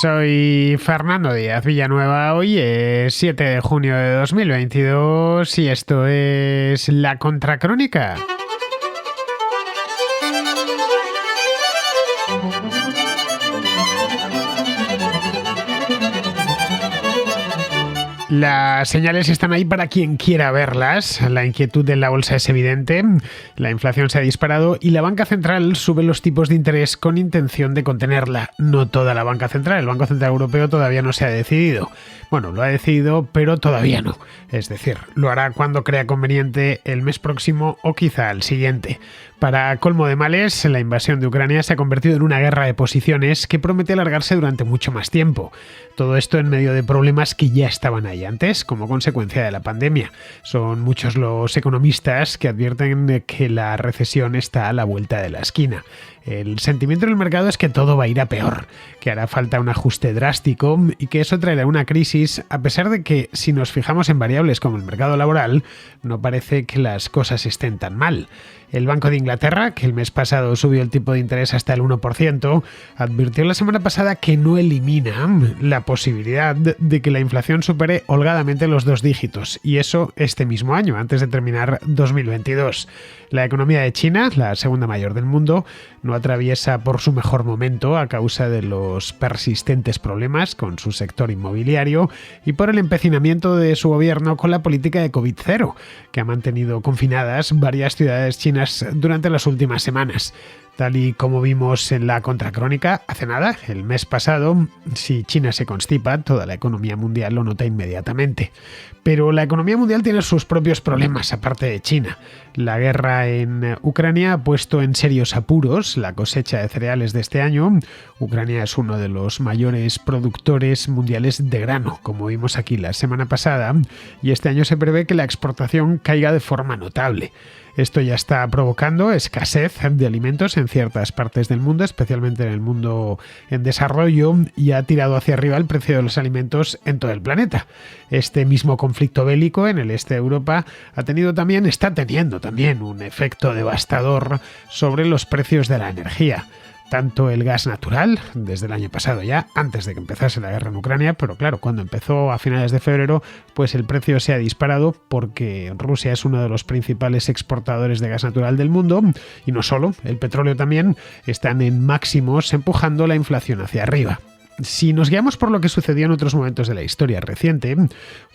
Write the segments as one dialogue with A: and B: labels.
A: Soy Fernando Díaz Villanueva. Hoy es 7 de junio de 2022 y esto es La Contracrónica. Las señales están ahí para quien quiera verlas. La inquietud en la bolsa es evidente, la inflación se ha disparado y la banca central sube los tipos de interés con intención de contenerla. No toda la banca central, el Banco Central Europeo todavía no se ha decidido. Bueno, lo ha decidido, pero todavía no. Es decir, lo hará cuando crea conveniente el mes próximo o quizá el siguiente. Para colmo de males, la invasión de Ucrania se ha convertido en una guerra de posiciones que promete alargarse durante mucho más tiempo. Todo esto en medio de problemas que ya estaban ahí antes, como consecuencia de la pandemia. Son muchos los economistas que advierten que la recesión está a la vuelta de la esquina. El sentimiento en el mercado es que todo va a ir a peor, que hará falta un ajuste drástico y que eso traerá una crisis, a pesar de que, si nos fijamos en variables como el mercado laboral, no parece que las cosas estén tan mal. El Banco de Inglaterra, que el mes pasado subió el tipo de interés hasta el 1%, advirtió la semana pasada que no elimina la posibilidad de que la inflación supere holgadamente los 2 dígitos, y eso este mismo año, antes de terminar 2022. La economía de China, la segunda mayor del mundo, no atraviesa por su mejor momento a causa de los persistentes problemas con su sector inmobiliario y por el empecinamiento de su gobierno con la política de COVID-0, que ha mantenido confinadas varias ciudades chinas durante las últimas semanas. Tal y como vimos en la Contracrónica hace nada, el mes pasado, si China se constipa, toda la economía mundial lo nota inmediatamente. Pero la economía mundial tiene sus propios problemas, aparte de China. La guerra en Ucrania ha puesto en serios apuros la cosecha de cereales de este año. Ucrania es uno de los mayores productores mundiales de grano, como vimos aquí la semana pasada, y este año se prevé que la exportación caiga de forma notable. Esto ya está provocando escasez de alimentos en ciertas partes del mundo, especialmente en el mundo en desarrollo, y ha tirado hacia arriba el precio de los alimentos en todo el planeta. Este mismo conflicto bélico en el este de Europa está teniendo también un efecto devastador sobre los precios de la energía. Tanto el gas natural, desde el año pasado ya, antes de que empezase la guerra en Ucrania, pero claro, cuando empezó a finales de febrero, pues el precio se ha disparado porque Rusia es uno de los principales exportadores de gas natural del mundo, y no solo, el petróleo también, están en máximos empujando la inflación hacia arriba. Si nos guiamos por lo que sucedió en otros momentos de la historia reciente,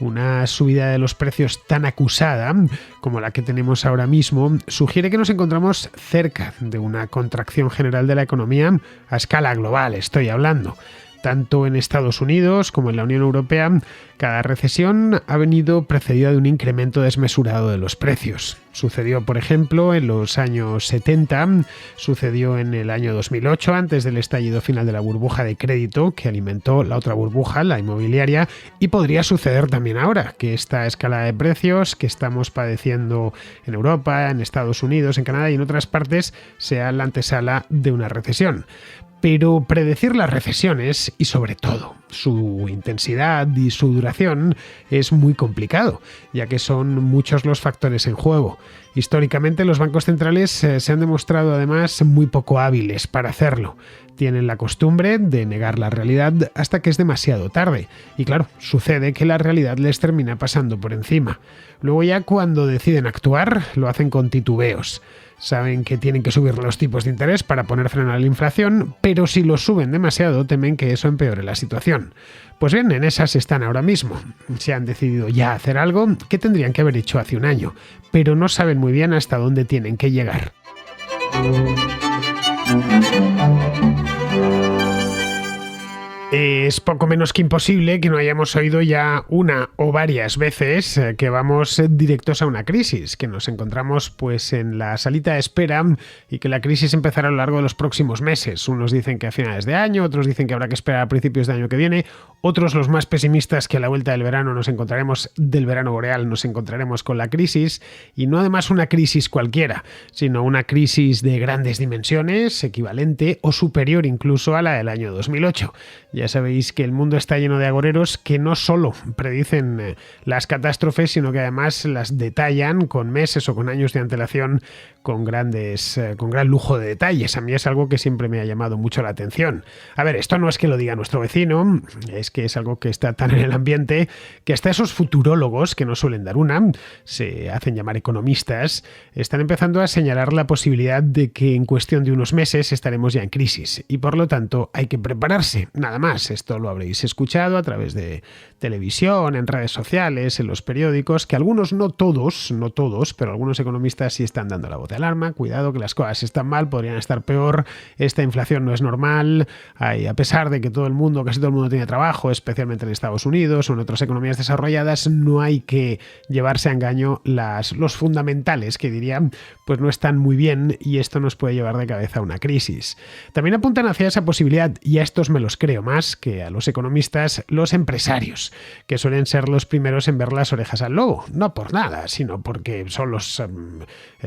A: una subida de los precios tan acusada como la que tenemos ahora mismo sugiere que nos encontramos cerca de una contracción general de la economía a escala global, estoy hablando. Tanto en Estados Unidos como en la Unión Europea, cada recesión ha venido precedida de un incremento desmesurado de los precios. Sucedió, por ejemplo, en los años 70, sucedió en el año 2008, antes del estallido final de la burbuja de crédito que alimentó la otra burbuja, la inmobiliaria, y podría suceder también ahora, que esta escalada de precios que estamos padeciendo en Europa, en Estados Unidos, en Canadá y en otras partes sea la antesala de una recesión. Pero predecir las recesiones y sobre todo su intensidad y su duración es muy complicado, ya que son muchos los factores en juego. Históricamente los bancos centrales se han demostrado además muy poco hábiles para hacerlo. Tienen la costumbre de negar la realidad hasta que es demasiado tarde. Y claro, sucede que la realidad les termina pasando por encima. Luego ya cuando deciden actuar, lo hacen con titubeos. Saben que tienen que subir los tipos de interés para poner freno a la inflación, pero si los suben demasiado temen que eso empeore la situación. Pues bien, en esas están ahora mismo. Se han decidido ya hacer algo que tendrían que haber hecho hace un año, pero no saben muy bien hasta dónde tienen que llegar. Es poco menos que imposible que no hayamos oído ya una o varias veces que vamos directos a una crisis, que nos encontramos pues en la salita de espera y que la crisis empezará a lo largo de los próximos meses. Unos dicen que a finales de año, otros dicen que habrá que esperar a principios de año que viene, otros, los más pesimistas, que a la vuelta del verano del verano boreal nos encontraremos con la crisis, y no además una crisis cualquiera, sino una crisis de grandes dimensiones, equivalente o superior incluso a la del año 2008. Ya sabéis sabéis que el mundo está lleno de agoreros que no solo predicen las catástrofes, sino que además las detallan con meses o con años de antelación con gran lujo de detalles. A mí es algo que siempre me ha llamado mucho la atención. A ver, esto no es que lo diga nuestro vecino, es que es algo que está tan en el ambiente que hasta esos futurólogos, que no suelen dar una, se hacen llamar economistas, están empezando a señalar la posibilidad de que en cuestión de unos meses estaremos ya en crisis y por lo tanto hay que prepararse, nada más. Esto lo habréis escuchado a través de televisión, en redes sociales, en los periódicos, que algunos, no todos, pero algunos economistas sí están dando la voz de alarma. Cuidado, que las cosas están mal, podrían estar peor, esta inflación no es normal, a pesar de que casi todo el mundo tiene trabajo, especialmente en Estados Unidos o en otras economías desarrolladas, no hay que llevarse a engaño. Los fundamentales, que dirían, pues no están muy bien y esto nos puede llevar de cabeza a una crisis. También apuntan hacia esa posibilidad, y a estos me los creo más que a los economistas, los empresarios, que suelen ser los primeros en ver las orejas al lobo, no por nada, sino porque son los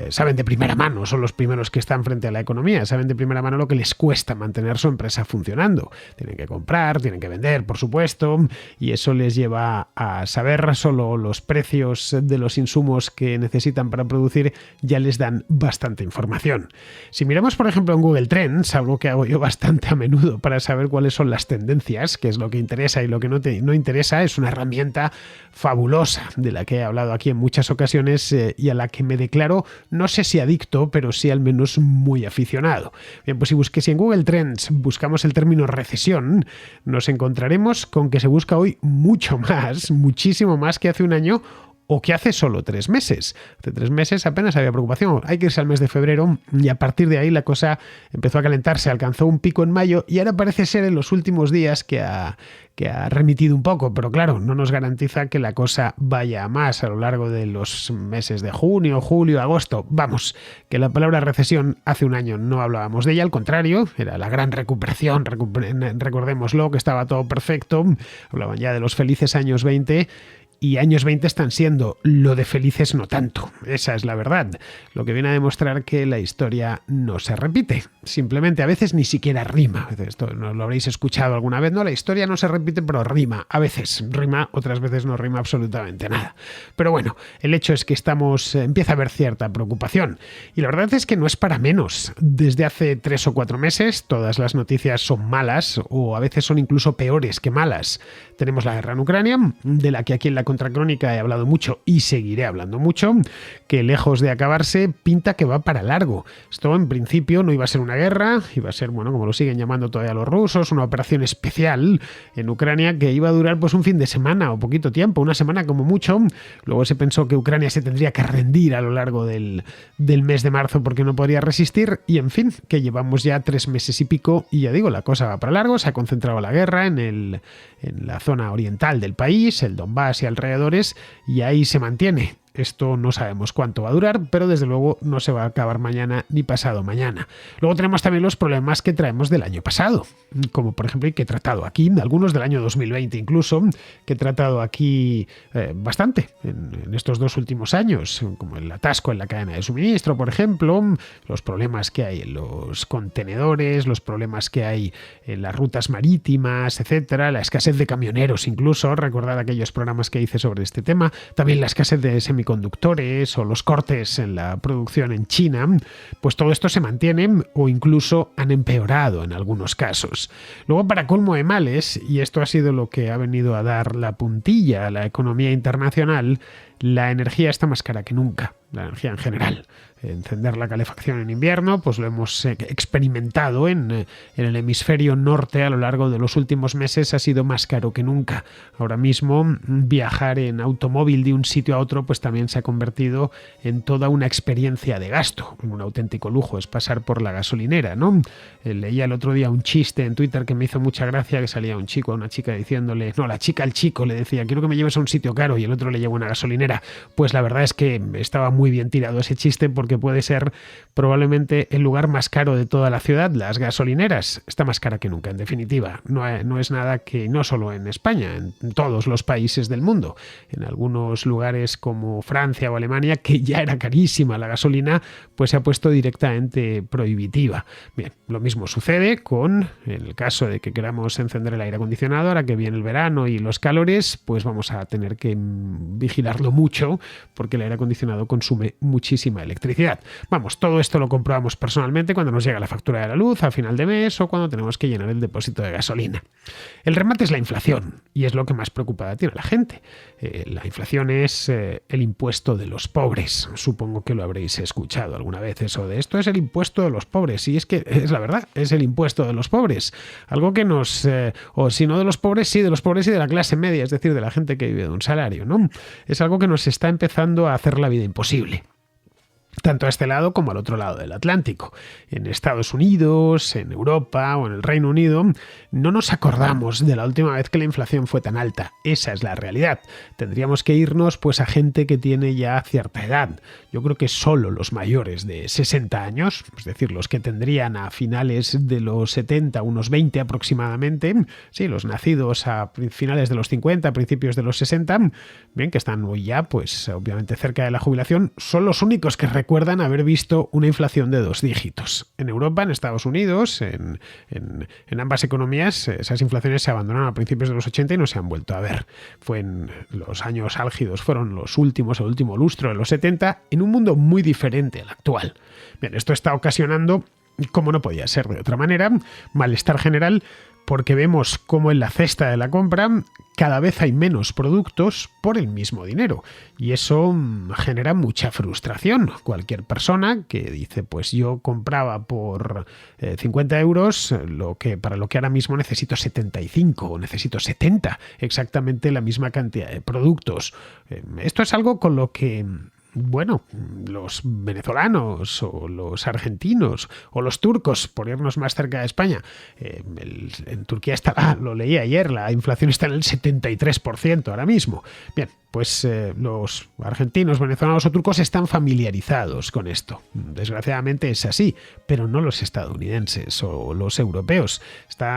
A: saben de primera mano, son los primeros que están frente a la economía, saben de primera mano lo que les cuesta mantener su empresa funcionando. Tienen que comprar, tienen que vender, por supuesto, y eso les lleva a saber solo los precios de los insumos que necesitan para producir, ya les dan bastante información. Si miramos, por ejemplo, en Google Trends, algo que hago yo bastante a menudo para saber cuáles son las tendencias, qué es lo que interesa y lo que no interesa, es una herramienta fabulosa de la que he hablado aquí en muchas ocasiones y a la que me declaro, no sé si adicto, pero sí al menos muy aficionado. Bien, pues si en Google Trends buscamos el término recesión, nos encontraremos con que se busca hoy mucho más, muchísimo más que hace un año o que hace solo 3 meses. Hace 3 meses apenas había preocupación. Hay que irse al mes de febrero y a partir de ahí la cosa empezó a calentarse, alcanzó un pico en mayo y ahora parece ser en los últimos días que ha remitido un poco, pero claro, no nos garantiza que la cosa vaya a más a lo largo de los meses de junio, julio, agosto. Vamos, que la palabra recesión hace un año no hablábamos de ella, al contrario, era la gran recuperación, recordémoslo, que estaba todo perfecto, hablaban ya de los felices años 20. Y años 20 están siendo, lo de felices no tanto, esa es la verdad, lo que viene a demostrar que la historia no se repite, simplemente a veces ni siquiera rima. Esto no lo habréis escuchado alguna vez, no, la historia no se repite pero rima, a veces rima, otras veces no rima absolutamente nada. Pero bueno, el hecho es que empieza a haber cierta preocupación y la verdad es que no es para menos. Desde hace 3 o 4 meses todas las noticias son malas o a veces son incluso peores que malas. Tenemos la guerra en Ucrania, de la que aquí en la Contracrónica he hablado mucho y seguiré hablando mucho, que lejos de acabarse pinta que va para largo. Esto en principio no iba a ser una guerra, iba a ser, bueno, como lo siguen llamando todavía los rusos, una operación especial en Ucrania que iba a durar pues un fin de semana o poquito tiempo, una semana como mucho. Luego se pensó que Ucrania se tendría que rendir a lo largo del mes de marzo porque no podría resistir y en fin, que llevamos ya 3 meses y pico y ya digo, la cosa va para largo, se ha concentrado la guerra en la zona oriental del país, el Donbass y alrededores, y ahí se mantiene. Esto no sabemos cuánto va a durar, pero desde luego no se va a acabar mañana ni pasado mañana. Luego tenemos también los problemas que traemos del año pasado, como por ejemplo, y que he tratado aquí, algunos del año 2020 incluso, que he tratado aquí bastante en estos 2 últimos años, como el atasco en la cadena de suministro, por ejemplo, los problemas que hay en los contenedores, los problemas que hay en las rutas marítimas, etcétera, la escasez de camioneros incluso, recordad aquellos programas que hice sobre este tema, también la escasez de semiconductores o los cortes en la producción en China, pues todo esto se mantiene o incluso han empeorado en algunos casos. Luego, para colmo de males, y esto ha sido lo que ha venido a dar la puntilla a la economía internacional, la energía está más cara que nunca, la energía en general. Encender la calefacción en invierno, pues lo hemos experimentado en el hemisferio norte a lo largo de los últimos meses, ha sido más caro que nunca. Ahora mismo viajar en automóvil de un sitio a otro pues también se ha convertido en toda una experiencia de gasto, un auténtico lujo, es pasar por la gasolinera, ¿no? Leía el otro día un chiste en Twitter que me hizo mucha gracia, que salía un chico a una chica diciéndole, no, la chica al chico le decía, quiero que me lleves a un sitio caro, y el otro le llevó a una gasolinera. Pues la verdad es que estaba muy bien tirado ese chiste porque porque puede ser probablemente el lugar más caro de toda la ciudad. Las gasolineras está más cara que nunca, en definitiva. No es nada que, no solo en España, en todos los países del mundo. En algunos lugares como Francia o Alemania, que ya era carísima la gasolina, pues se ha puesto directamente prohibitiva. Bien, lo mismo sucede en el caso de que queramos encender el aire acondicionado, ahora que viene el verano y los calores, pues vamos a tener que vigilarlo mucho porque el aire acondicionado consume muchísima electricidad. Vamos, todo esto lo comprobamos personalmente cuando nos llega la factura de la luz a final de mes o cuando tenemos que llenar el depósito de gasolina. El remate es la inflación y es lo que más preocupada tiene a la gente. La inflación es el impuesto de los pobres. Supongo que lo habréis escuchado alguna vez eso de esto es el impuesto de los pobres. Y es que es la verdad, es el impuesto de los pobres. Algo que o si no de los pobres, sí, de los pobres y de la clase media, es decir, de la gente que vive de un salario, ¿no? Es algo que nos está empezando a hacer la vida imposible. Tanto a este lado como al otro lado del Atlántico. En Estados Unidos, en Europa o en el Reino Unido, no nos acordamos de la última vez que la inflación fue tan alta. Esa es la realidad. Tendríamos que irnos pues a gente que tiene ya cierta edad. Yo creo que solo los mayores de 60 años, es decir, los que tendrían a finales de los 70, unos 20 aproximadamente, sí, los nacidos a finales de los 50, principios de los 60, bien, que están hoy ya, pues obviamente cerca de la jubilación, son los únicos que recuerdan haber visto una inflación de 2 dígitos. En Europa, en Estados Unidos, en ambas economías, esas inflaciones se abandonaron a principios de los 80 y no se han vuelto a ver. Fue en los años álgidos, fueron el último lustro de los 70, en un mundo muy diferente al actual. Bien, esto está ocasionando, como no podía ser de otra manera, malestar general, porque vemos cómo en la cesta de la compra cada vez hay menos productos por el mismo dinero. Y eso genera mucha frustración. Cualquier persona que dice, pues yo compraba por 50 euros para lo que ahora mismo necesito 75 o necesito 70, exactamente la misma cantidad de productos. Esto es algo con lo que bueno, los venezolanos o los argentinos o los turcos, por irnos más cerca de España, en Turquía está, lo leí ayer, la inflación está en el 73% ahora mismo. Bien, pues los argentinos, venezolanos o turcos están familiarizados con esto. Desgraciadamente es así, pero no los estadounidenses o los europeos.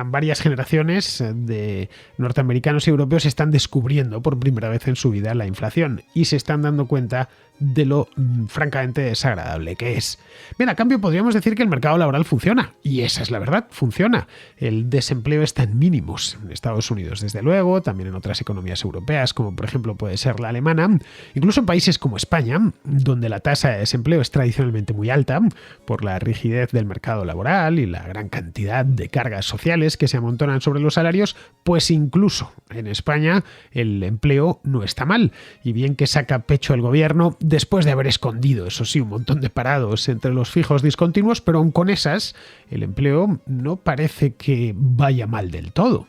A: Varias generaciones de norteamericanos y europeos están descubriendo por primera vez en su vida la inflación y se están dando cuenta de lo francamente desagradable que es. Bien, a cambio podríamos decir que el mercado laboral funciona, y esa es la verdad, funciona. El desempleo está en mínimos en Estados Unidos, desde luego, también en otras economías europeas, como por ejemplo puede ser la alemana, incluso en países como España, donde la tasa de desempleo es tradicionalmente muy alta por la rigidez del mercado laboral y la gran cantidad de cargas sociales que se amontonan sobre los salarios, pues incluso en España el empleo no está mal, y bien que saca pecho el gobierno después de haber escondido, eso sí, un montón de parados entre los fijos discontinuos, pero aun con esas, el empleo no parece que vaya mal del todo.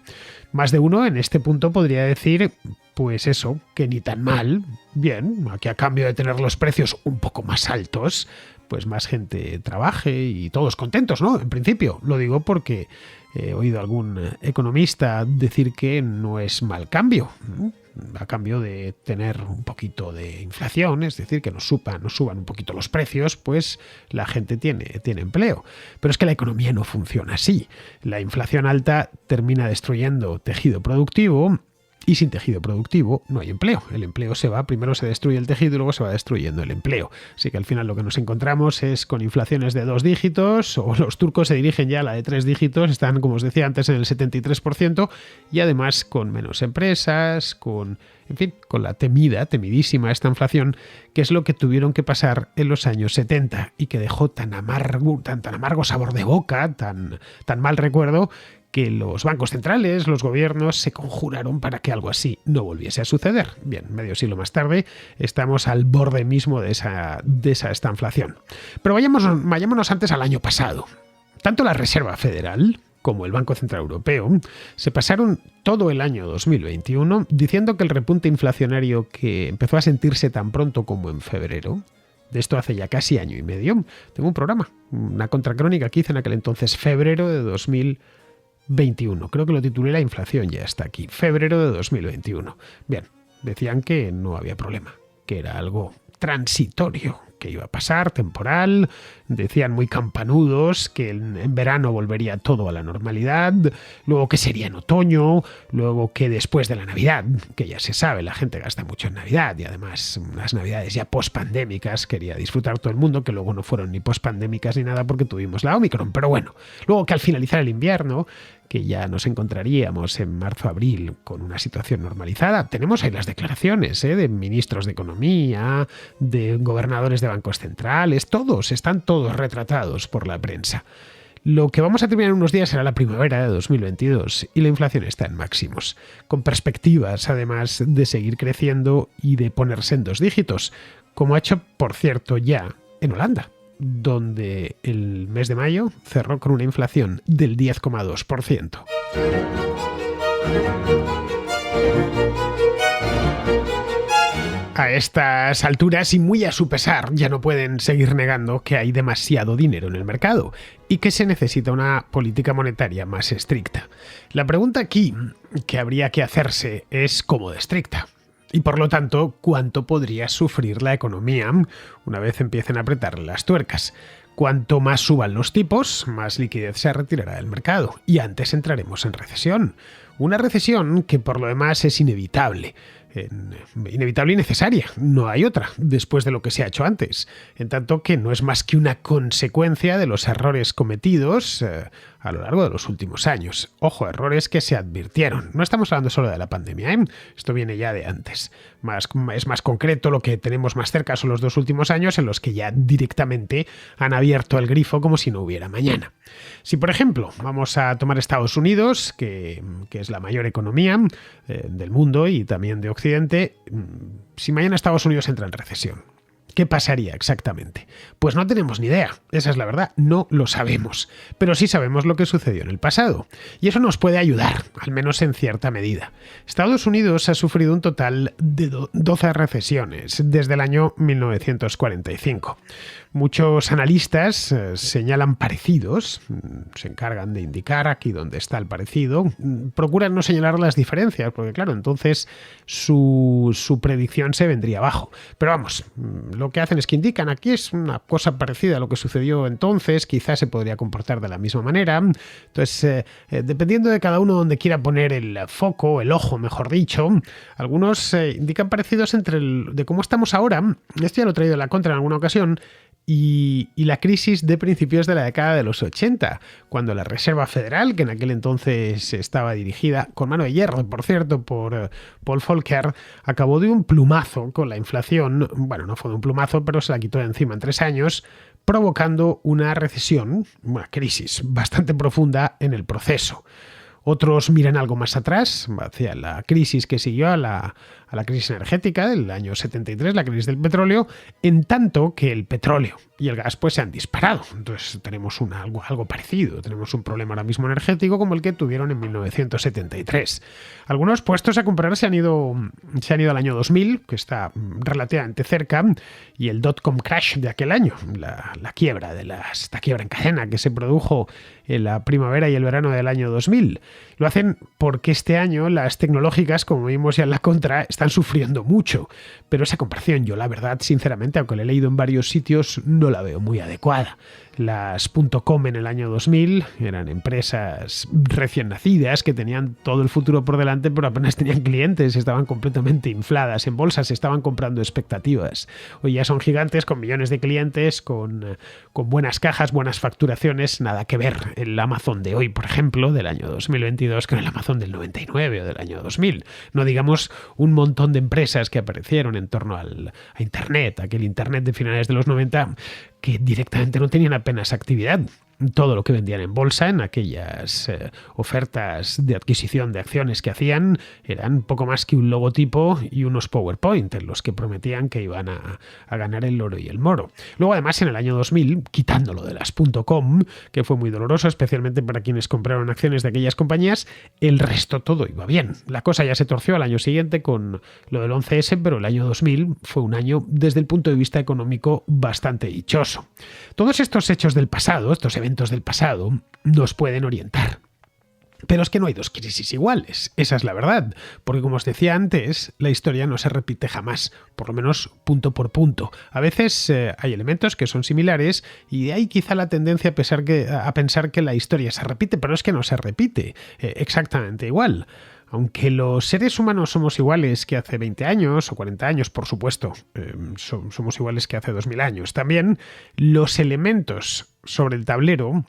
A: Más de uno en este punto podría decir, pues eso, que ni tan mal, bien, que a cambio de tener los precios un poco más altos, pues más gente trabaje y todos contentos, ¿no? En principio, lo digo porque he oído a algún economista decir que no es mal cambio, ¿no? A cambio de tener un poquito de inflación, es decir, que nos suban un poquito los precios, pues la gente tiene empleo. Pero es que la economía no funciona así. La inflación alta termina destruyendo tejido productivo, y sin tejido productivo no hay empleo. El empleo se va, primero se destruye el tejido y luego se va destruyendo el empleo. Así que al final lo que nos encontramos es con inflaciones de 2 dígitos, o los turcos se dirigen ya a la de 3 dígitos, están, como os decía antes, en el 73%, y además con menos empresas, con la temidísima esta inflación, que es lo que tuvieron que pasar en los años 70 y que dejó tan amargo sabor de boca, tan mal recuerdo, que los bancos centrales, los gobiernos, se conjuraron para que algo así no volviese a suceder. Bien, medio siglo más tarde estamos al borde mismo de esta inflación. Pero vayámonos antes al año pasado. Tanto la Reserva Federal como el Banco Central Europeo se pasaron todo el año 2021 diciendo que el repunte inflacionario que empezó a sentirse tan pronto como en febrero, de esto hace ya casi año y medio, tengo un programa, una contracrónica que hice en aquel entonces, febrero de 2021. Creo que lo titulé La inflación ya está aquí. Febrero de 2021. Bien, decían que no había problema, que era algo transitorio, que iba a pasar, temporal. Decían muy campanudos que en verano volvería todo a la normalidad, luego que sería en otoño, luego que después de la Navidad, que ya se sabe, la gente gasta mucho en Navidad y además unas Navidades ya post-pandémicas, quería disfrutar todo el mundo, que luego no fueron ni post-pandémicas ni nada porque tuvimos la Omicron, pero bueno, luego que al finalizar el invierno, que ya nos encontraríamos en marzo-abril con una situación normalizada. Tenemos ahí las declaraciones de ministros de Economía, de gobernadores de bancos centrales, están todos retratados por la prensa. Lo que vamos a terminar en unos días será la primavera de 2022 y la inflación está en máximos, con perspectivas además de seguir creciendo y de ponerse en 2 dígitos, como ha hecho, por cierto, ya en Holanda, donde el mes de mayo cerró con una inflación del 10,2%. A estas alturas y muy a su pesar ya no pueden seguir negando que hay demasiado dinero en el mercado y que se necesita una política monetaria más estricta. La pregunta aquí que habría que hacerse es cómo de estricta. Y por lo tanto, ¿cuánto podría sufrir la economía una vez empiecen a apretarle las tuercas? Cuanto más suban los tipos, más liquidez se retirará del mercado y antes entraremos en recesión. Una recesión que por lo demás es inevitable. Inevitable y necesaria, no hay otra, después de lo que se ha hecho antes, en tanto que no es más que una consecuencia de los errores cometidos a lo largo de los últimos años. Ojo, errores que se advirtieron. No estamos hablando solo de la pandemia, esto viene ya de antes. Es más concreto, lo que tenemos más cerca son los 2 últimos años en los que ya directamente han abierto el grifo como si no hubiera mañana. Si, por ejemplo, vamos a tomar Estados Unidos, que es la mayor economía del mundo y también de Occidente, si mañana Estados Unidos entra en recesión, ¿qué pasaría exactamente? Pues no tenemos ni idea, esa es la verdad, no lo sabemos, pero sí sabemos lo que sucedió en el pasado, y eso nos puede ayudar, al menos en cierta medida. Estados Unidos ha sufrido un total de 12 recesiones desde el año 1945. Muchos analistas señalan parecidos, se encargan de indicar aquí dónde está el parecido, procuran no señalar las diferencias, porque claro, entonces su predicción se vendría abajo. Pero vamos, lo que hacen es que indican aquí es una cosa parecida a lo que sucedió entonces, quizás se podría comportar de la misma manera. Entonces, dependiendo de cada uno donde quiera poner el foco, el ojo, mejor dicho, algunos indican parecidos de cómo estamos ahora, esto ya lo he traído en la contra en alguna ocasión, y la crisis de principios de la década de los 80, cuando la Reserva Federal, que en aquel entonces estaba dirigida con mano de hierro, por cierto, por Paul Volcker, acabó de un plumazo con la inflación. Bueno, no fue de un plumazo, pero se la quitó de encima en 3 años, provocando una recesión, una crisis bastante profunda en el proceso. Otros miran algo más atrás, hacia la crisis que siguió a la crisis energética del año 73, la crisis del petróleo, en tanto que el petróleo y el gas pues se han disparado. Entonces tenemos algo parecido, tenemos un problema ahora mismo energético como el que tuvieron en 1973. Algunos puestos a comprar se han ido al año 2000, que está relativamente cerca, y el dot-com crash de aquel año, esta quiebra en cadena que se produjo en la primavera y el verano del año 2000. Lo hacen porque este año las tecnológicas, como vimos ya en la contra, están sufriendo mucho. Pero esa comparación yo, la verdad, sinceramente, aunque la he leído en varios sitios, no la veo muy adecuada. Las .com en el año 2000 eran empresas recién nacidas que tenían todo el futuro por delante, pero apenas tenían clientes, estaban completamente infladas en bolsa, se estaban comprando expectativas. Hoy ya son gigantes con millones de clientes, con buenas cajas, buenas facturaciones, nada que ver el Amazon de hoy, por ejemplo, del año 2022 con el Amazon del 99 o del año 2000. No digamos un montón de empresas que aparecieron en torno a Internet, aquel Internet de finales de los 90, que directamente no tenían apenas actividad. Todo lo que vendían en bolsa, en aquellas ofertas de adquisición de acciones que hacían, eran poco más que un logotipo y unos PowerPoint en los que prometían que iban a ganar el oro y el moro. Luego, además, en el año 2000, quitándolo de las .com, que fue muy doloroso, especialmente para quienes compraron acciones de aquellas compañías, el resto todo iba bien. La cosa ya se torció al año siguiente con lo del 11S, pero el año 2000 fue un año, desde el punto de vista económico, bastante dichoso. Todos estos hechos del pasado, estos eventos del pasado, nos pueden orientar. Pero es que no hay dos crisis iguales, esa es la verdad, porque como os decía antes, la historia no se repite jamás, por lo menos punto por punto. A veces hay elementos que son similares y de ahí quizá la tendencia a pensar que la historia se repite, pero es que no se repite exactamente igual. Aunque los seres humanos somos iguales que hace 20 años o 40 años, por supuesto, somos iguales que hace 2000 años, también los elementos sobre el tablero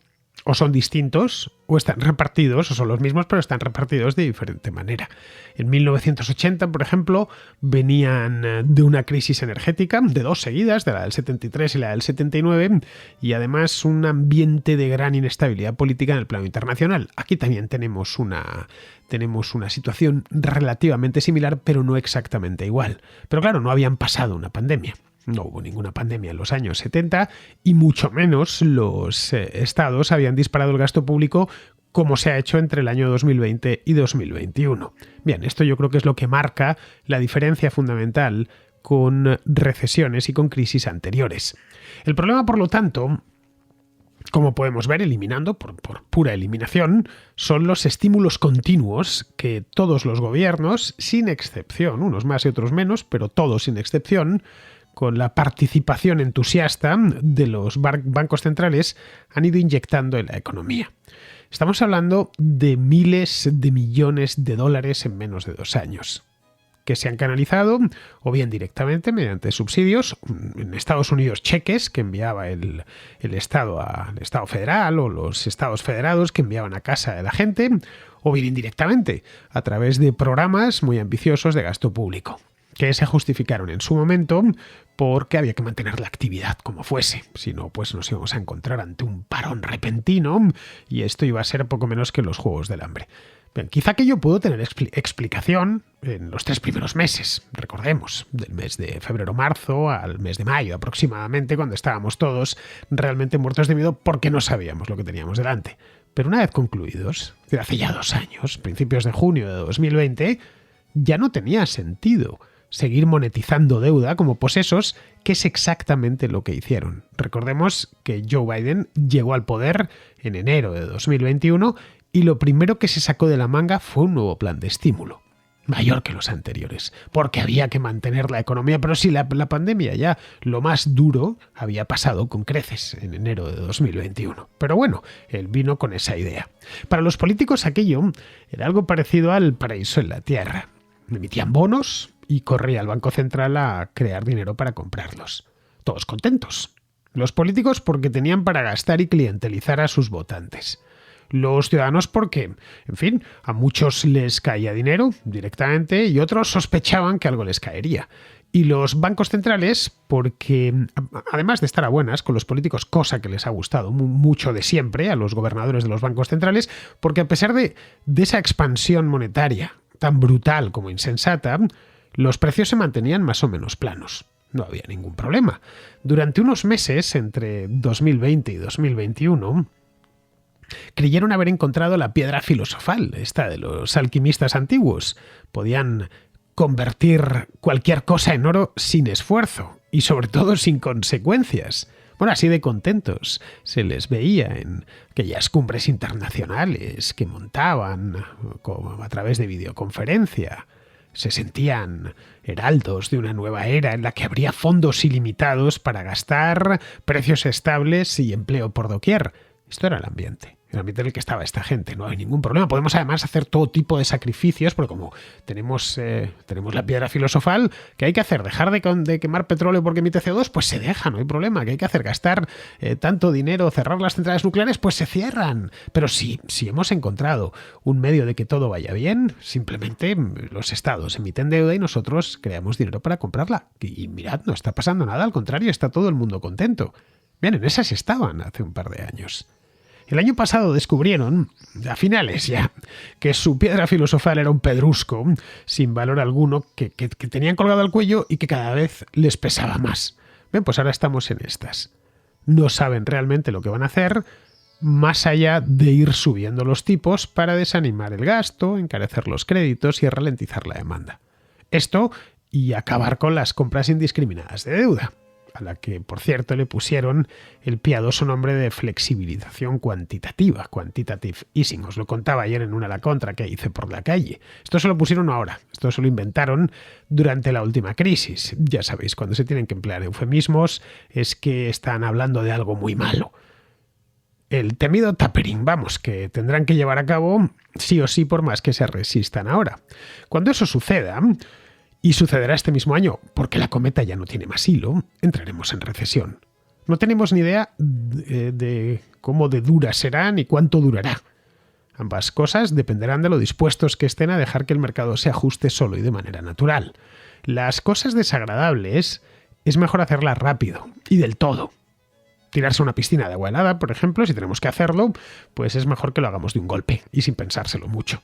A: o son distintos, o están repartidos, o son los mismos, pero están repartidos de diferente manera. En 1980, por ejemplo, venían de una crisis energética, de dos seguidas, de la del 73 y la del 79, y además un ambiente de gran inestabilidad política en el plano internacional. Aquí también tenemos una situación relativamente similar, pero no exactamente igual. Pero claro, no habían pasado una pandemia. No hubo ninguna pandemia en los años 70 y mucho menos los estados habían disparado el gasto público como se ha hecho entre el año 2020 y 2021. Bien, esto yo creo que es lo que marca la diferencia fundamental con recesiones y con crisis anteriores. El problema, por lo tanto, como podemos ver, eliminando por pura eliminación, son los estímulos continuos que todos los gobiernos, sin excepción, unos más y otros menos, pero todos sin excepción, con la participación entusiasta de los bancos centrales, han ido inyectando en la economía. Estamos hablando de miles de millones de dólares en menos de 2 años, que se han canalizado o bien directamente mediante subsidios, en Estados Unidos cheques que enviaba el Estado al Estado federal o los Estados federados que enviaban a casa de la gente, o bien indirectamente a través de programas muy ambiciosos de gasto público, que se justificaron en su momento porque había que mantener la actividad como fuese. Si no, pues nos íbamos a encontrar ante un parón repentino y esto iba a ser poco menos que los Juegos del Hambre. Bien, quizá aquello pudo tener explicación en los 3 primeros meses, recordemos, del mes de febrero-marzo al mes de mayo aproximadamente, cuando estábamos todos realmente muertos de miedo porque no sabíamos lo que teníamos delante. Pero una vez concluidos, hace ya 2 años, principios de junio de 2020, ya no tenía sentido seguir monetizando deuda como posesos, que es exactamente lo que hicieron. Recordemos que Joe Biden llegó al poder en enero de 2021 y lo primero que se sacó de la manga fue un nuevo plan de estímulo, mayor que los anteriores, porque había que mantener la economía, pero sí, la pandemia ya, lo más duro, había pasado con creces en enero de 2021. Pero bueno, él vino con esa idea. Para los políticos aquello era algo parecido al paraíso en la tierra. Emitían bonos y corría al Banco Central a crear dinero para comprarlos. Todos contentos. Los políticos porque tenían para gastar y clientelizar a sus votantes. Los ciudadanos porque, en fin, a muchos les caía dinero directamente y otros sospechaban que algo les caería. Y los bancos centrales porque, además de estar a buenas con los políticos, cosa que les ha gustado mucho de siempre a los gobernadores de los bancos centrales, porque a pesar de esa expansión monetaria tan brutal como insensata, los precios se mantenían más o menos planos. No había ningún problema. Durante unos meses, entre 2020 y 2021, creyeron haber encontrado la piedra filosofal, esta de los alquimistas antiguos. Podían convertir cualquier cosa en oro sin esfuerzo y sobre todo sin consecuencias. Bueno, así de contentos se les veía en aquellas cumbres internacionales que montaban a través de videoconferencia. Se sentían heraldos de una nueva era en la que habría fondos ilimitados para gastar, precios estables y empleo por doquier. Esto era el ambiente en el que estaba esta gente. No hay ningún problema. Podemos además hacer todo tipo de sacrificios, porque como tenemos la piedra filosofal, ¿qué hay que hacer? ¿Dejar de quemar petróleo porque emite CO2? Pues se deja, no hay problema. ¿Qué hay que hacer? ¿Gastar tanto dinero? ¿Cerrar las centrales nucleares? Pues se cierran. Pero si hemos encontrado un medio de que todo vaya bien, simplemente los estados emiten deuda y nosotros creamos dinero para comprarla. Y mirad, no está pasando nada, al contrario, está todo el mundo contento. Bien, en esas estaban hace un par de años. El año pasado descubrieron, a finales ya, que su piedra filosofal era un pedrusco sin valor alguno que tenían colgado al cuello y que cada vez les pesaba más. Bien, pues ahora estamos en estas. No saben realmente lo que van a hacer, más allá de ir subiendo los tipos para desanimar el gasto, encarecer los créditos y ralentizar la demanda. Esto y acabar con las compras indiscriminadas de deuda. a la que, por cierto, le pusieron el piadoso nombre de flexibilización cuantitativa, quantitative easing. Os lo contaba ayer en una La Contra que hice por la calle. Esto se lo pusieron ahora, esto se lo inventaron durante la última crisis. Ya sabéis, cuando se tienen que emplear eufemismos es que están hablando de algo muy malo. El temido tapering, vamos, que tendrán que llevar a cabo sí o sí por más que se resistan ahora. Cuando eso suceda, y sucederá este mismo año, porque la cometa ya no tiene más hilo, entraremos en recesión. No tenemos ni idea de cómo de dura será ni cuánto durará. Ambas cosas dependerán de lo dispuestos que estén a dejar que el mercado se ajuste solo y de manera natural. Las cosas desagradables es mejor hacerlas rápido y del todo. Tirarse a una piscina de agua helada, por ejemplo, si tenemos que hacerlo, pues es mejor que lo hagamos de un golpe y sin pensárselo mucho.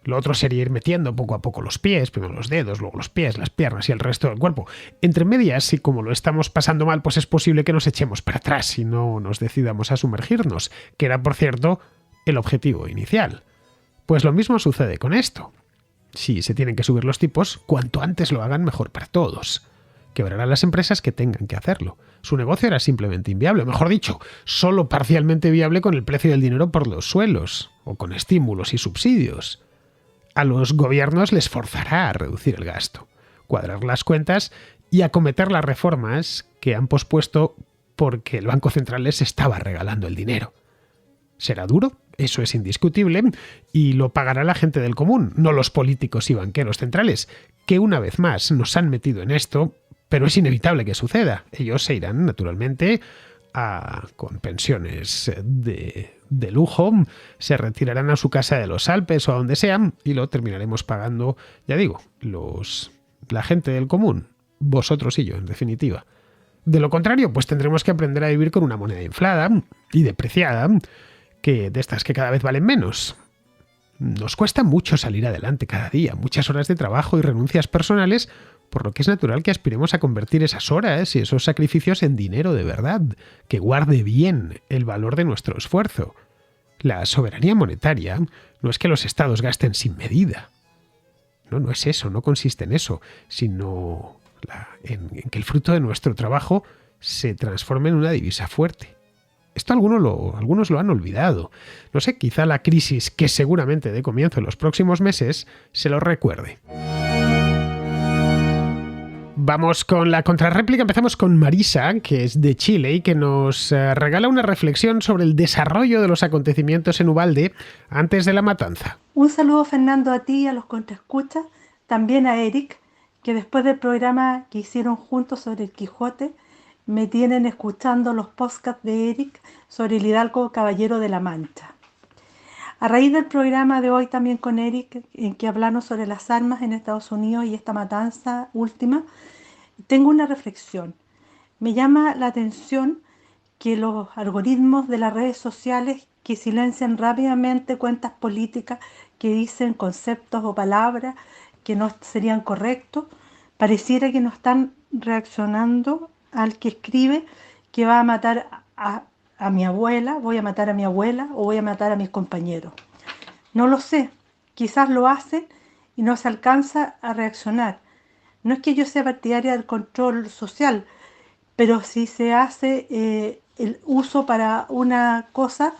A: Lo otro sería ir metiendo poco a poco los pies, primero los dedos, luego los pies, las piernas y el resto del cuerpo. Entre medias, y como lo estamos pasando mal, pues es posible que nos echemos para atrás y no nos decidamos a sumergirnos, que era, por cierto, el objetivo inicial. Pues lo mismo sucede con esto. Si se tienen que subir los tipos, cuanto antes lo hagan, mejor para todos. Quebrarán las empresas que tengan que hacerlo. Su negocio era simplemente inviable, mejor dicho, solo parcialmente viable con el precio del dinero por los suelos, o con estímulos y subsidios. A los gobiernos les forzará a reducir el gasto, cuadrar las cuentas y acometer las reformas que han pospuesto porque el Banco Central les estaba regalando el dinero. Será duro, eso es indiscutible, y lo pagará la gente del común, no los políticos y banqueros centrales, que una vez más nos han metido en esto, pero es inevitable que suceda. Ellos se irán, naturalmente, con pensiones de lujo, se retirarán a su casa de los Alpes o a donde sea y lo terminaremos pagando, ya digo, la gente del común, vosotros y yo, en definitiva. De lo contrario, pues tendremos que aprender a vivir con una moneda inflada y depreciada, de estas que cada vez valen menos. Nos cuesta mucho salir adelante cada día, muchas horas de trabajo y renuncias personales, por lo que es natural que aspiremos a convertir esas horas y esos sacrificios en dinero de verdad, que guarde bien el valor de nuestro esfuerzo. La soberanía monetaria no es que los estados gasten sin medida. No es eso, no consiste en eso, sino en que el fruto de nuestro trabajo se transforme en una divisa fuerte. Esto algunos lo han olvidado. No sé, quizá la crisis, que seguramente dé comienzo en los próximos meses, se lo recuerde. Vamos con la contrarréplica. Empezamos con Marisa, que es de Chile y que nos regala una reflexión sobre el desarrollo de los acontecimientos en Uvalde antes de la matanza.
B: Un saludo, Fernando, a ti y a los contraescuchas, también a Eric, que después del programa que hicieron juntos sobre el Quijote, me tienen escuchando los podcasts de Eric sobre el hidalgo Caballero de la Mancha. A raíz del programa de hoy también con Eric, en que hablamos sobre las armas en Estados Unidos y esta matanza última, tengo una reflexión. Me llama la atención que los algoritmos de las redes sociales que silencian rápidamente cuentas políticas que dicen conceptos o palabras que no serían correctos, pareciera que no están reaccionando al que escribe que va a matar a mi abuela, voy a matar a mi abuela o voy a matar a mis compañeros. No lo sé, quizás lo hacen y no se alcanza a reaccionar. No es que yo sea partidaria del control social, pero si se hace el uso para una cosa,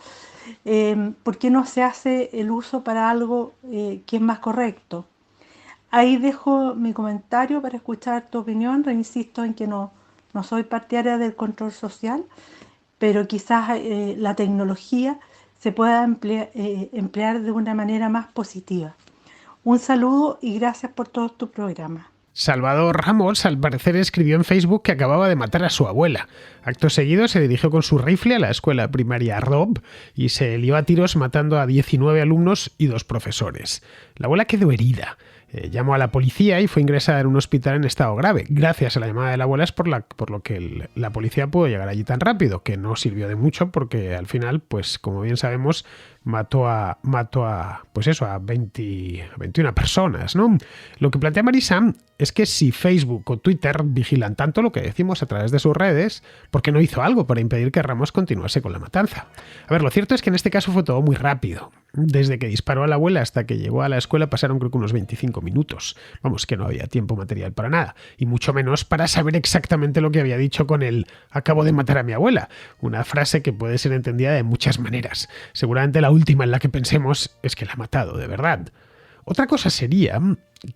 B: ¿por qué no se hace el uso para algo que es más correcto? Ahí dejo mi comentario para escuchar tu opinión. Insisto en que no soy partidaria del control social, pero quizás la tecnología se pueda emplear de una manera más positiva. Un saludo y gracias por todo tu programa.
A: Salvador Ramos, al parecer, escribió en Facebook que acababa de matar a su abuela. Acto seguido se dirigió con su rifle a la escuela primaria Rob y se lió a tiros matando a 19 alumnos y 2 profesores. La abuela quedó herida. Llamó a la policía y fue ingresada en un hospital en estado grave. Gracias a la llamada de la abuela es por lo que la policía pudo llegar allí tan rápido, que no sirvió de mucho porque al final, pues como bien sabemos, pues eso, a 21 personas, ¿no? Lo que plantea Marisa es que si Facebook o Twitter vigilan tanto lo que decimos a través de sus redes, ¿por qué no hizo algo para impedir que Ramos continuase con la matanza? A ver, lo cierto es que en este caso fue todo muy rápido. Desde que disparó a la abuela hasta que llegó a la escuela pasaron creo que unos 25 minutos. Vamos, que no había tiempo material para nada. Y mucho menos para saber exactamente lo que había dicho con el "acabo de matar a mi abuela". Una frase que puede ser entendida de muchas maneras. Seguramente la última en la que pensemos es que la ha matado de verdad. Otra cosa sería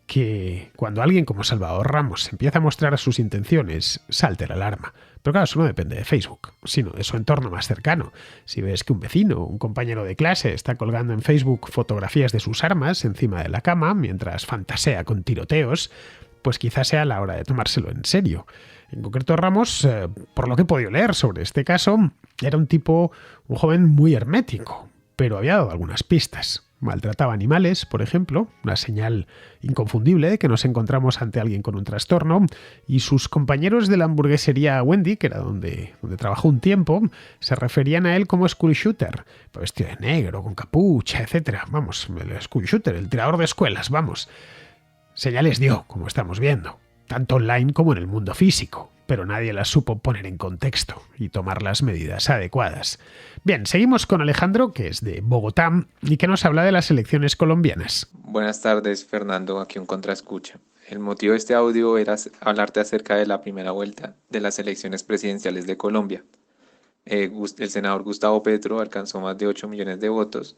A: que cuando alguien como Salvador Ramos empieza a mostrar sus intenciones, salte la alarma. Pero claro, eso no depende de Facebook, sino de su entorno más cercano. Si ves que un vecino o un compañero de clase está colgando en Facebook fotografías de sus armas encima de la cama mientras fantasea con tiroteos, pues quizás sea la hora de tomárselo en serio. En concreto, Ramos, por lo que he podido leer sobre este caso, era un joven muy hermético, pero había dado algunas pistas. Maltrataba animales, por ejemplo, una señal inconfundible de que nos encontramos ante alguien con un trastorno, y sus compañeros de la hamburguesería Wendy, que era donde trabajó un tiempo, se referían a él como school shooter, vestido de negro, con capucha, etc. Vamos, el school shooter, el tirador de escuelas, vamos. Señales dio, como estamos viendo, tanto online como en el mundo físico, pero nadie las supo poner en contexto y tomar las medidas adecuadas. Bien, seguimos con Alejandro, que es de Bogotá y que nos habla de las elecciones colombianas.
C: Buenas tardes, Fernando, aquí un contraescucha. El motivo de este audio era hablarte acerca de la primera vuelta de las elecciones presidenciales de Colombia. El senador Gustavo Petro alcanzó más de 8 millones de votos,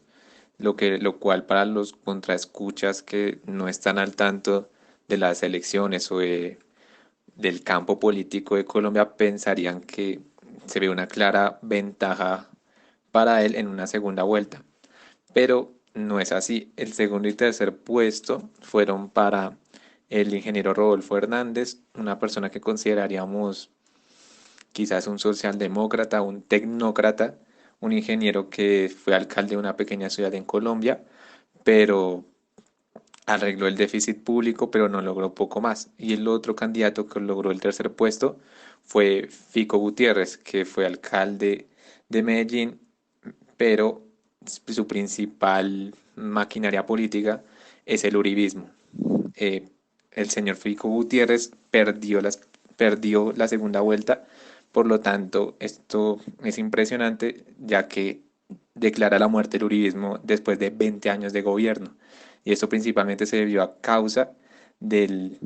C: lo cual para los contraescuchas que no están al tanto de las elecciones o del campo político de Colombia pensarían que se ve una clara ventaja para él en una segunda vuelta. Pero no es así. El segundo y tercer puesto fueron para el ingeniero Rodolfo Hernández, una persona que consideraríamos quizás un socialdemócrata, un tecnócrata, un ingeniero que fue alcalde de una pequeña ciudad en Colombia, pero arregló el déficit público, pero no logró poco más. Y el otro candidato que logró el tercer puesto fue Fico Gutiérrez, que fue alcalde de Medellín, pero su principal maquinaria política es el uribismo. El señor Fico Gutiérrez perdió la segunda vuelta, por lo tanto, esto es impresionante, ya que declara la muerte del uribismo después de 20 años de gobierno. Y esto principalmente se debió a causa del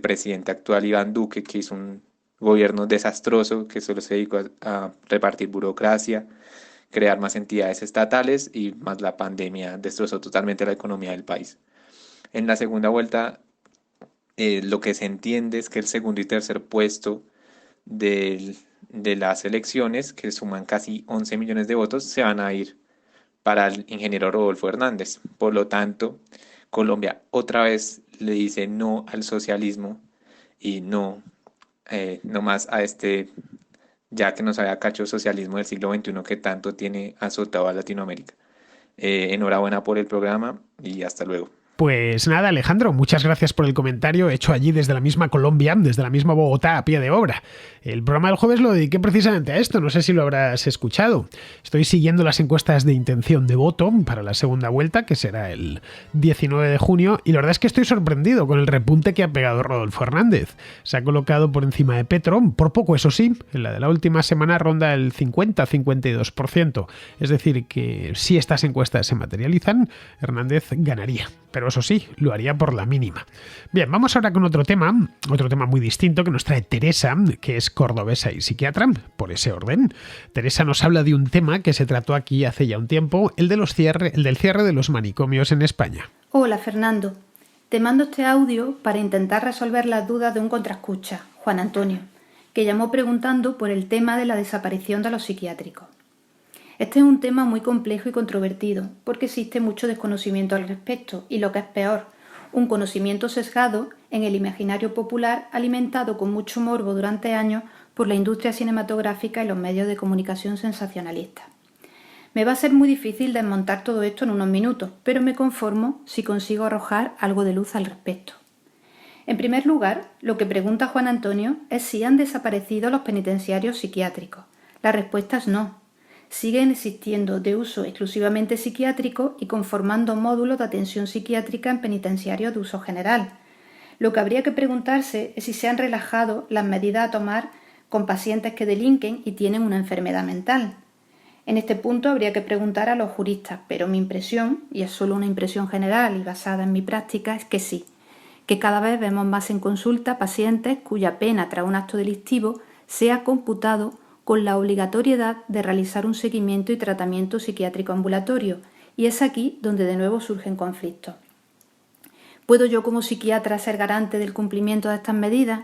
C: presidente actual Iván Duque, que hizo un gobierno desastroso, que solo se dedicó a repartir burocracia, crear más entidades estatales, y más la pandemia destrozó totalmente la economía del país. En la segunda vuelta, lo que se entiende es que el segundo y tercer puesto de las elecciones, que suman casi 11 millones de votos, se van a ir para el ingeniero Rodolfo Hernández. Por lo tanto, Colombia otra vez le dice no al socialismo y no más a ya que nos había cacho socialismo del siglo XXI que tanto tiene azotado a Latinoamérica. Enhorabuena por el programa y hasta luego.
A: Pues nada, Alejandro, muchas gracias por el comentario hecho allí desde la misma Colombia, desde la misma Bogotá, a pie de obra. El programa del jueves lo dediqué precisamente a esto, no sé si lo habrás escuchado. Estoy siguiendo las encuestas de intención de voto para la segunda vuelta, que será el 19 de junio, y la verdad es que estoy sorprendido con el repunte que ha pegado Rodolfo Hernández. Se ha colocado por encima de Petro, por poco eso sí, en la de la última semana ronda el 50-52%. Es decir, que si estas encuestas se materializan, Hernández ganaría. Pero eso sí, lo haría por la mínima. Bien, vamos ahora con otro tema muy distinto que nos trae Teresa, que es cordobesa y psiquiatra, por ese orden. Teresa nos habla de un tema que se trató aquí hace ya un tiempo, el del cierre de los manicomios en España.
D: Hola, Fernando. Te mando este audio para intentar resolver las dudas de un contraescucha, Juan Antonio, que llamó preguntando por el tema de la desaparición de los psiquiátricos. Este es un tema muy complejo y controvertido, porque existe mucho desconocimiento al respecto y, lo que es peor, un conocimiento sesgado en el imaginario popular alimentado con mucho morbo durante años por la industria cinematográfica y los medios de comunicación sensacionalistas. Me va a ser muy difícil desmontar todo esto en unos minutos, pero me conformo si consigo arrojar algo de luz al respecto. En primer lugar, lo que pregunta Juan Antonio es si han desaparecido los penitenciarios psiquiátricos. La respuesta es no. siguen existiendo de uso exclusivamente psiquiátrico y conformando módulos de atención psiquiátrica en penitenciarios de uso general. Lo que habría que preguntarse es si se han relajado las medidas a tomar con pacientes que delinquen y tienen una enfermedad mental. En este punto habría que preguntar a los juristas, pero mi impresión, y es solo una impresión general y basada en mi práctica, es que sí, que cada vez vemos más en consulta pacientes cuya pena tras un acto delictivo sea computado con la obligatoriedad de realizar un seguimiento y tratamiento psiquiátrico ambulatorio, y es aquí donde de nuevo surgen conflictos. ¿Puedo yo como psiquiatra ser garante del cumplimiento de estas medidas?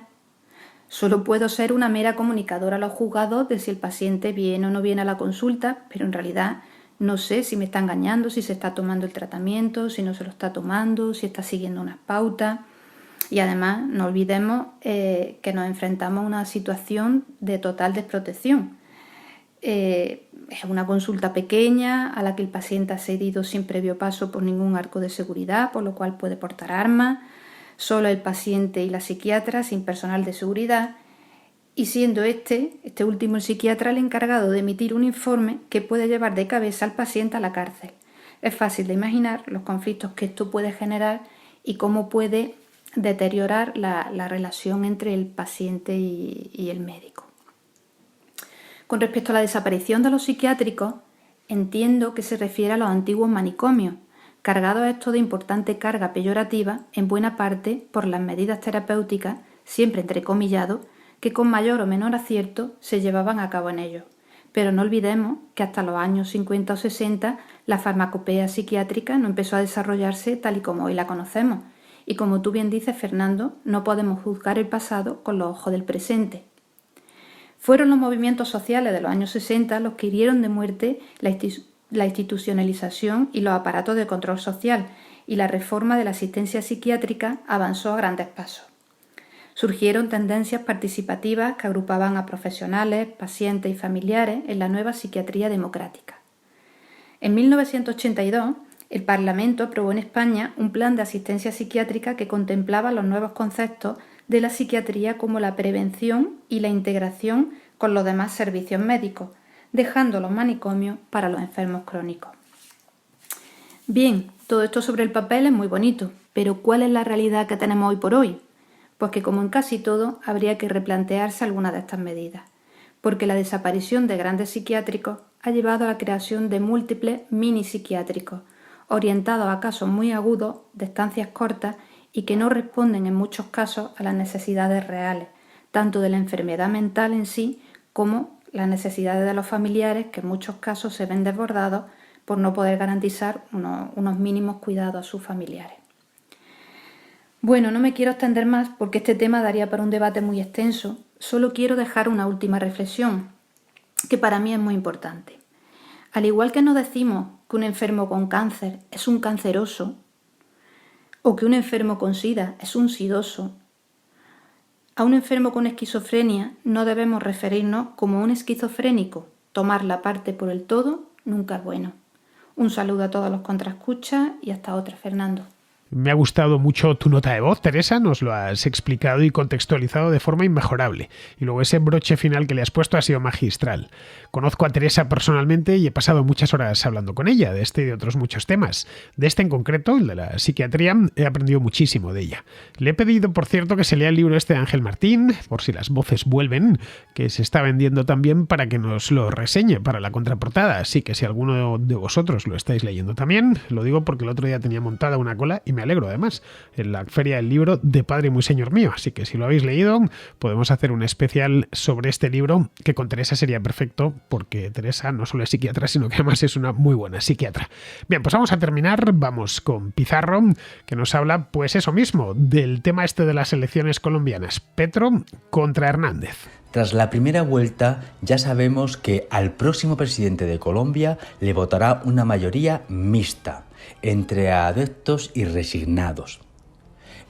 D: Solo puedo ser una mera comunicadora a los juzgados de si el paciente viene o no viene a la consulta, pero en realidad no sé si me está engañando, si se está tomando el tratamiento, si no se lo está tomando, si está siguiendo unas pautas. Y además no olvidemos que nos enfrentamos a una situación de total desprotección. Es una consulta pequeña a la que el paciente ha accedido sin previo paso por ningún arco de seguridad, por lo cual puede portar armas. Solo el paciente y la psiquiatra sin personal de seguridad, y siendo este último el psiquiatra el encargado de emitir un informe que puede llevar de cabeza al paciente a la cárcel. Es fácil de imaginar los conflictos que esto puede generar y cómo puede deteriorar la relación entre el paciente y el médico. Con respecto a la desaparición de los psiquiátricos, entiendo que se refiere a los antiguos manicomios, cargados estos de importante carga peyorativa, en buena parte por las medidas terapéuticas, siempre entrecomillado, que con mayor o menor acierto se llevaban a cabo en ellos. Pero no olvidemos que hasta los años 50 o 60 la farmacopea psiquiátrica no empezó a desarrollarse tal y como hoy la conocemos, y como tú bien dices, Fernando, no podemos juzgar el pasado con los ojos del presente. Fueron los movimientos sociales de los años 60 los que hirieron de muerte la institucionalización y los aparatos de control social, y la reforma de la asistencia psiquiátrica avanzó a grandes pasos. Surgieron tendencias participativas que agrupaban a profesionales, pacientes y familiares en la nueva psiquiatría democrática. En 1982, el Parlamento aprobó en España un plan de asistencia psiquiátrica que contemplaba los nuevos conceptos de la psiquiatría como la prevención y la integración con los demás servicios médicos, dejando los manicomios para los enfermos crónicos. Bien, todo esto sobre el papel es muy bonito, pero ¿cuál es la realidad que tenemos hoy por hoy? Pues que, como en casi todo, habría que replantearse algunas de estas medidas, porque la desaparición de grandes psiquiátricos ha llevado a la creación de múltiples mini psiquiátricos, orientados a casos muy agudos, de estancias cortas y que no responden en muchos casos a las necesidades reales, tanto de la enfermedad mental en sí como las necesidades de los familiares, que en muchos casos se ven desbordados por no poder garantizar unos mínimos cuidados a sus familiares. Bueno, no me quiero extender más porque este tema daría para un debate muy extenso. Solo quiero dejar una última reflexión, que para mí es muy importante. Al igual que no decimos que un enfermo con cáncer es un canceroso, o que un enfermo con SIDA es un sidoso, a un enfermo con esquizofrenia no debemos referirnos como un esquizofrénico. Tomar la parte por el todo nunca es bueno. Un saludo a todos los contraescuchas y hasta otra, Fernando.
A: Me ha gustado mucho tu nota de voz, Teresa, nos lo has explicado y contextualizado de forma inmejorable. Y luego ese broche final que le has puesto ha sido magistral. Conozco a Teresa personalmente y he pasado muchas horas hablando con ella de este y de otros muchos temas. De este en concreto, el de la psiquiatría, he aprendido muchísimo de ella. Le he pedido, por cierto, que se lea el libro este de Ángel Martín, por si las voces vuelven, que se está vendiendo también, para que nos lo reseñe para la contraportada. Así que si alguno de vosotros lo estáis leyendo también, lo digo porque el otro día tenía montada una cola y me alegro además en la Feria del Libro de Padre Muy Señor Mío, así que si lo habéis leído podemos hacer un especial sobre este libro, que con Teresa sería perfecto porque Teresa no solo es psiquiatra sino que además es una muy buena psiquiatra. Bien, pues vamos a terminar, vamos con Pizarro, que nos habla pues eso mismo, del tema este de las elecciones colombianas, Petro contra Hernández.
E: Tras la primera vuelta, ya sabemos que al próximo presidente de Colombia le votará una mayoría mixta, entre adeptos y resignados.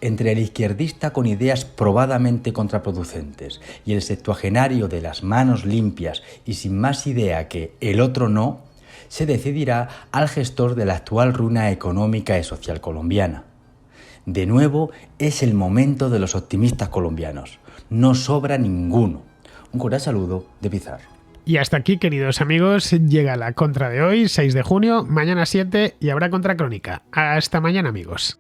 E: Entre el izquierdista con ideas probadamente contraproducentes y el septuagenario de las manos limpias y sin más idea que el otro no, se decidirá al gestor de la actual ruina económica y social colombiana. De nuevo, es el momento de los optimistas colombianos. No sobra ninguno. Un cordial saludo de Pizarro.
A: Y hasta aquí, queridos amigos, llega la contra de hoy, 6 de junio, mañana 7 y habrá contracrónica. Hasta mañana, amigos.